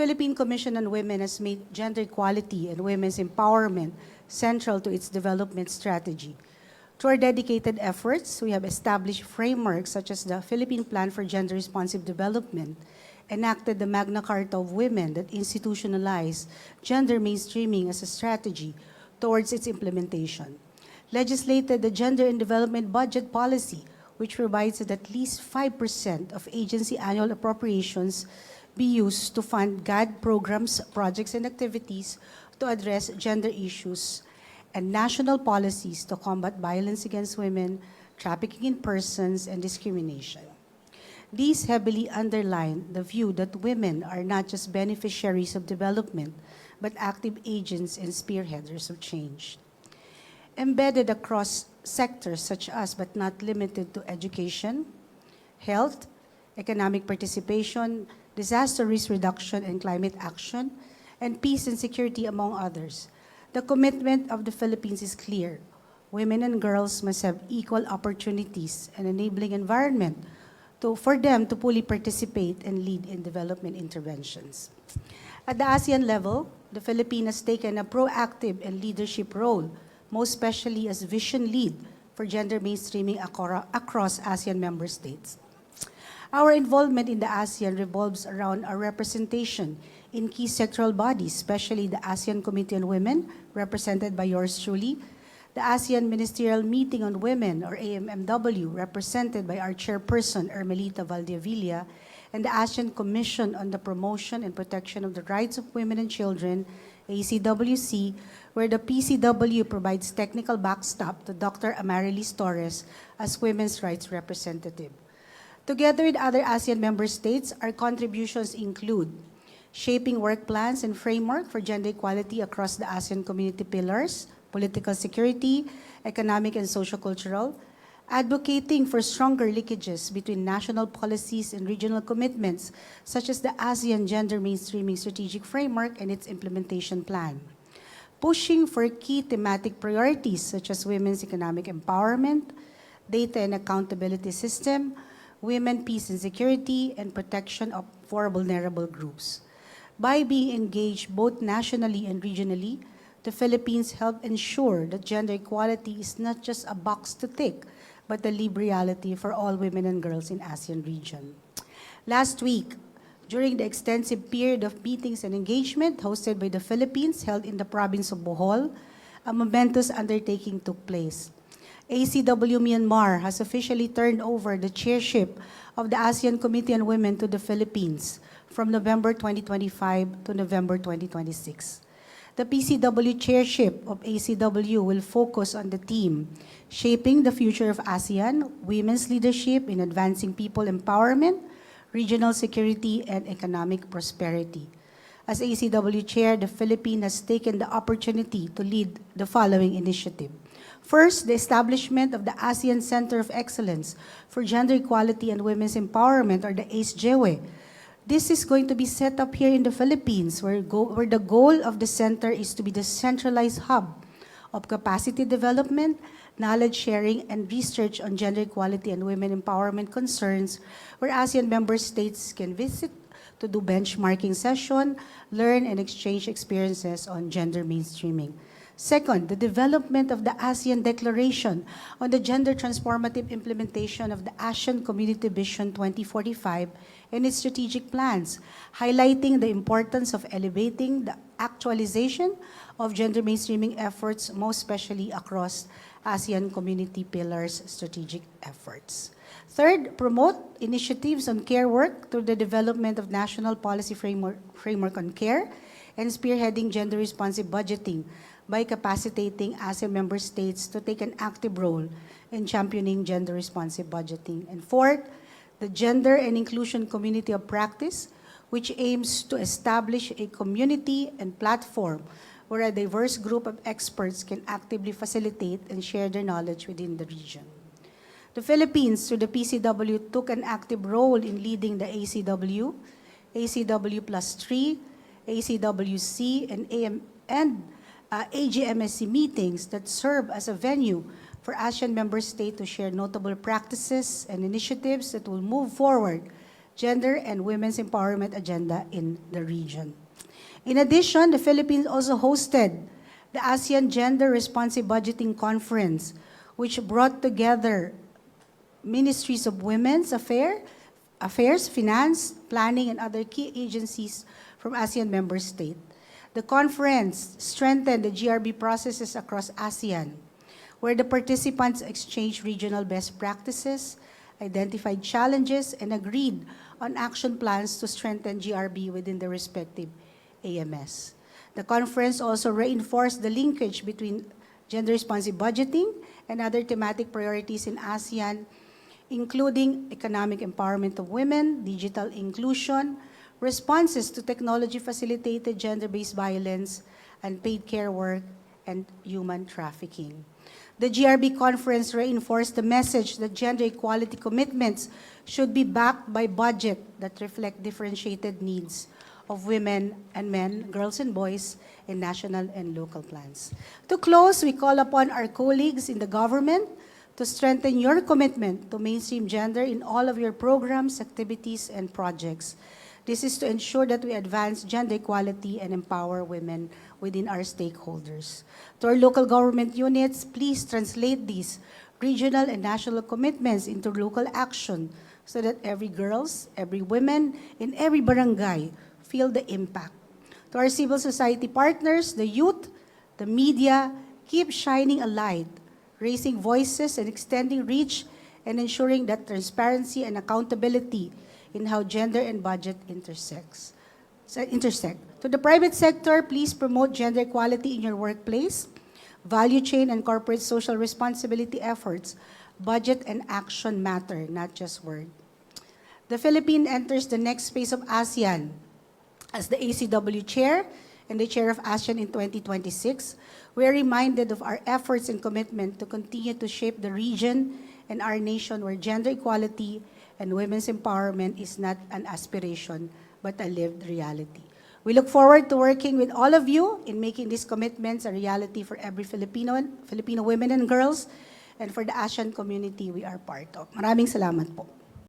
Philippine Commission on Women has made gender equality and women's empowerment central to its development strategy. Through our dedicated efforts, we have established frameworks such as the Philippine Plan for Gender Responsive Development, enacted the Magna Carta of Women that institutionalized gender mainstreaming as a strategy towards its implementation, legislated the Gender and Development Budget Policy, which provides that at least 5% of agency annual appropriations be used to fund GAD programs, projects, and activities to address gender issues, and national policies to combat violence against women, trafficking in persons, and discrimination. These heavily underline the view that women are not just beneficiaries of development, but active agents and spearheaders of change. Embedded across sectors such as, but not limited to, education, health, economic participation, disaster risk reduction and climate action, and peace and security, among others. The commitment of the Philippines is clear. Women and girls must have equal opportunities and enabling environment for them to fully participate and lead in development interventions. At the ASEAN level, the Philippines has taken a proactive and leadership role, most especially as vision lead for gender mainstreaming across ASEAN member states. Our involvement in the ASEAN revolves around our representation in key sectoral bodies, especially the ASEAN Committee on Women, represented by yours truly, the ASEAN Ministerial Meeting on Women, or AMMW, represented by our chairperson, Ermelita Valdiavilla, and the ASEAN Commission on the Promotion and Protection of the Rights of Women and Children, ACWC, where the PCW provides technical backstop to Dr. Amarilis Torres as women's rights representative. Together with other ASEAN member states, our contributions include shaping work plans and framework for gender equality across the ASEAN community pillars, political security, economic and socio-cultural, advocating for stronger linkages between national policies and regional commitments, such as the ASEAN Gender Mainstreaming Strategic Framework and its implementation plan, pushing for key thematic priorities such as women's economic empowerment, data and accountability system, women, peace and security, and protection for vulnerable groups. By being engaged both nationally and regionally, the Philippines help ensure that gender equality is not just a box to tick, but a lived reality for all women and girls in ASEAN region. Last week, during the extensive period of meetings and engagement hosted by the Philippines held in the province of Bohol, a momentous undertaking took place. ACW Myanmar has officially turned over the chairship of the ASEAN Committee on Women to the Philippines from November 2025 to November 2026. The PCW chairship of ACW will focus on the theme, Shaping the Future of ASEAN, Women's Leadership in Advancing People Empowerment, Regional Security, and Economic Prosperity. As ACW chair, the Philippines has taken the opportunity to lead the following initiative. First, the establishment of the ASEAN Center of Excellence for Gender Equality and Women's Empowerment, or the ACEGEWE. This is going to be set up here in the Philippines, where the goal of the center is to be the centralized hub of capacity development, knowledge sharing, and research on gender equality and women empowerment concerns, where ASEAN member states can visit to do benchmarking session, learn and exchange experiences on gender mainstreaming. Second, the development of the ASEAN Declaration on the Gender Transformative Implementation of the ASEAN Community Vision 2045 and its strategic plans, highlighting the importance of elevating the actualization of gender mainstreaming efforts, most especially across ASEAN Community Pillars strategic efforts. Third, promote initiatives on care work through the development of national policy framework on care and spearheading gender-responsive budgeting by capacitating ASEAN member states to take an active role in championing gender-responsive budgeting. And fourth, the Gender and Inclusion Community of Practice, which aims to establish a community and platform where a diverse group of experts can actively facilitate and share their knowledge within the region. The Philippines, through the PCW, took an active role in leading the ACW, ACW Plus 3, ACWC, and AGMSC meetings that serve as a venue for ASEAN member states to share notable practices and initiatives that will move forward gender and women's empowerment agenda in the region. In addition, the Philippines also hosted the ASEAN Gender Responsive Budgeting Conference, which brought together ministries of women's affairs, finance, planning, and other key agencies from ASEAN member states. The conference strengthened the GRB processes across ASEAN, where the participants exchanged regional best practices, identified challenges, and agreed on action plans to strengthen GRB within the respective AMS. The conference also reinforced the linkage between gender-responsive budgeting and other thematic priorities in ASEAN, including economic empowerment of women, digital inclusion, responses to technology-facilitated gender-based violence, unpaid care work, and human trafficking. The GRB conference reinforced the message that gender equality commitments should be backed by budget that reflect differentiated needs of women and men, girls and boys, in national and local plans. To close, we call upon our colleagues in the government to strengthen your commitment to mainstream gender in all of your programs, activities, and projects. This is to ensure that we advance gender equality and empower women within our stakeholders. To our local government units, please translate these regional and national commitments into local action so that every girls, every woman, in every barangay feel the impact. To our civil society partners, the youth, the media, keep shining a light, raising voices and extending reach, and ensuring that transparency and accountability in how gender and budget intersect. To the private sector, please promote gender equality in your workplace, value chain and corporate social responsibility efforts. Budget and action matter, not just word. The Philippines enters the next phase of ASEAN as the ACW chair and the chair of ASEAN in 2026. We are reminded of our efforts and commitment to continue to shape the region and our nation where gender equality and women's empowerment is not an aspiration, but a lived reality. We look forward to working with all of you in making these commitments a reality for every Filipino women and girls, and for the ASEAN community we are part of. Maraming salamat po.